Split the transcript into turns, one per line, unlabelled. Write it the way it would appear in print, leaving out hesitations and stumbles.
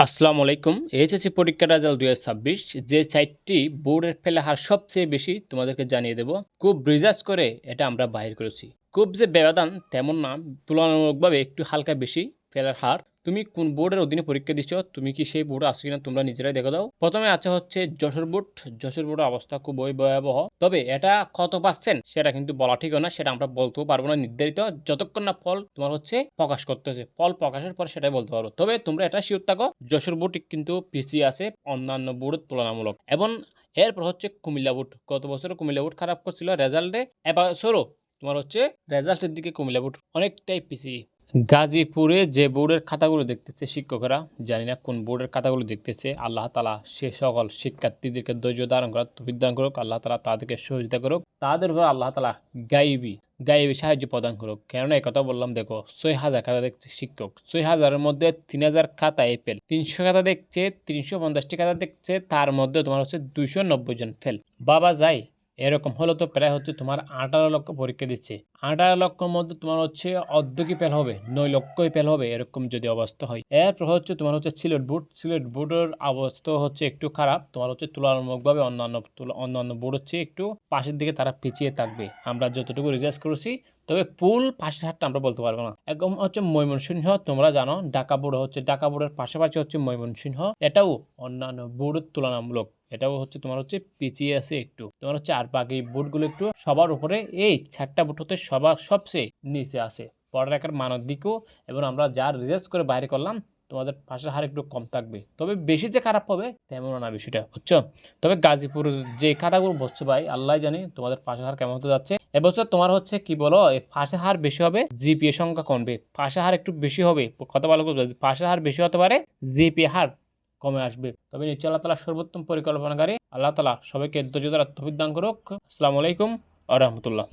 আসসালামু আলাইকুম। এইচএসসি পরীক্ষার রেজাল্ট ২০২৬ যে সাইটটি বোর্ডের ফেলে হার সবচেয়ে বেশি তোমাদেরকে জানিয়ে দেব। খুব রিসার্চ করে এটা আমরা বাহির করেছি। খুব যে ব্যবধান তেমন না, তুলনামূলকভাবে একটু হালকা বেশি ফেলার হার। তুমি কোন বোর্ডের অধীনে পরীক্ষা দিচ্ছ, তুমি কি সেই বোর্ডে আসো কিনা তোমরা নিজেরাই দেখে দাও। প্রথমে আছে হচ্ছে যশোর বোর্ড। যশোর বোর্ডের অবস্থা খুবই ভয়াবহ। তবে এটা কত পাচ্ছেন সেটা কিন্তু বলা ঠিক না, সেটা আমরা বলতেও পারবো না নির্ধারিত, যতক্ষণ না ফল তোমার হচ্ছে প্রকাশ করতেছে। ফল প্রকাশের পর সেটাই বলতে পারবো। তবে তোমরা এটা শিওর থাকো, যশোর বোর্ড কিন্তু পিছিয়ে আছে অন্যান্য বোর্ডের তুলনামূলক। এবং এরপর হচ্ছে কুমিল্লা বোর্ড। গত বছরও কুমিল্লা বোর্ড খারাপ করছিল রেজাল্টে, এবছরও তোমার হচ্ছে রেজাল্টের দিকে কুমিল্লা বোর্ড অনেকটাই পিছিয়ে। গাজীপুরে যে বোর্ডের খাতাগুলো দেখতেছে শিক্ষকরা, জানি না কোন বোর্ডের খাতাগুলো দেখতেছে, আল্লাহ তালা সে সকল শিক্ষার্থীদেরকে ধৈর্য ধারণ করার তৌফিক দান করুক। আল্লাহ তালা তাদেরকে সহযোগিতা করুক, তাদের উপর আল্লাহ তালা গাইবি সাহায্য প্রদান করুক। কেননা এই কথা বললাম, দেখো ৬,০০০ খাতা দেখছে শিক্ষক, ৬,০০০-এর মধ্যে ৩,০০০ খাতা ফেল, ৩০০ খাতা দেখছে, ৩৫০টি খাতা দেখছে, তার মধ্যে তোমার হচ্ছে ২৯০ জন ফেল। বাবা যায়, এরকম হলো তো প্রায় হচ্ছে তোমার ১৮ লক্ষ পরীক্ষা দিচ্ছে। ১৮ লক্ষের মধ্যে তোমার হচ্ছে অর্ধেকই ফেল হবে, ৯ লক্ষই ফেল হবে, এরকম যদি অবস্থা হয়। এরপর হচ্ছে তোমার হচ্ছে সিলেট বোর্ডের অবস্থা হচ্ছে একটু খারাপ। তোমার হচ্ছে তুলনামূলকভাবে অন্যান্য বোর্ড হচ্ছে একটু পাশের দিকে তারা পিছিয়ে থাকবে, আমরা যতটুকু রিসার্চ করেছি। তবে ফুল পাশের হারটা আমরা বলতে পারবো না। একদম হচ্ছে ময়মনসিংহ, তোমরা জানো ঢাকা বোর্ডের পাশাপাশি হচ্ছে ময়মনসিংহ, এটাও অন্যান্য বোর্ডের তুলনামূলক এটাও হচ্ছে তোমার হচ্ছে পিছিয়ে আছে একটু। তোমার হচ্ছে আর বাকি বোর্ডগুলো একটু সবার উপরে, এই 4টা বোর্ড হতে সবার সবচেয়ে নিচে আছে পড়ালেখার মানের দিকেও। এবং আমরা যা রিসার্চ করে বাইরে করলাম, তোমাদের পাশের হার একটু কম থাকবে। তবে বেশি যে খারাপ হবে তেমন না বিষয়টা, বুঝছো। তবে গাজীপুর যে খাতাগুলো বসছে ভাই, আল্লাহ জানে তোমাদের পাশের হার কেমন হতে যাচ্ছে। এবছর তোমার হচ্ছে কি বলো, পাশের হার বেশি হবে, জিপিএ সংখ্যা কমবে। পাশের হার একটু বেশি হবে, কথা ভালো করে, পাশের হার বেশি হতে পারে, জিপিএ হার কমে আসবে। তবে নিশ্চয় আল্লাহ তালা সর্বোত্তম পরিকল্পনাকারী। আল্লাহ তালা সবাইকে ধৈর্য ধরার তৌফিক দান করুক। আসসালামু আলাইকুম ওয়া রাহমাতুল্লাহ।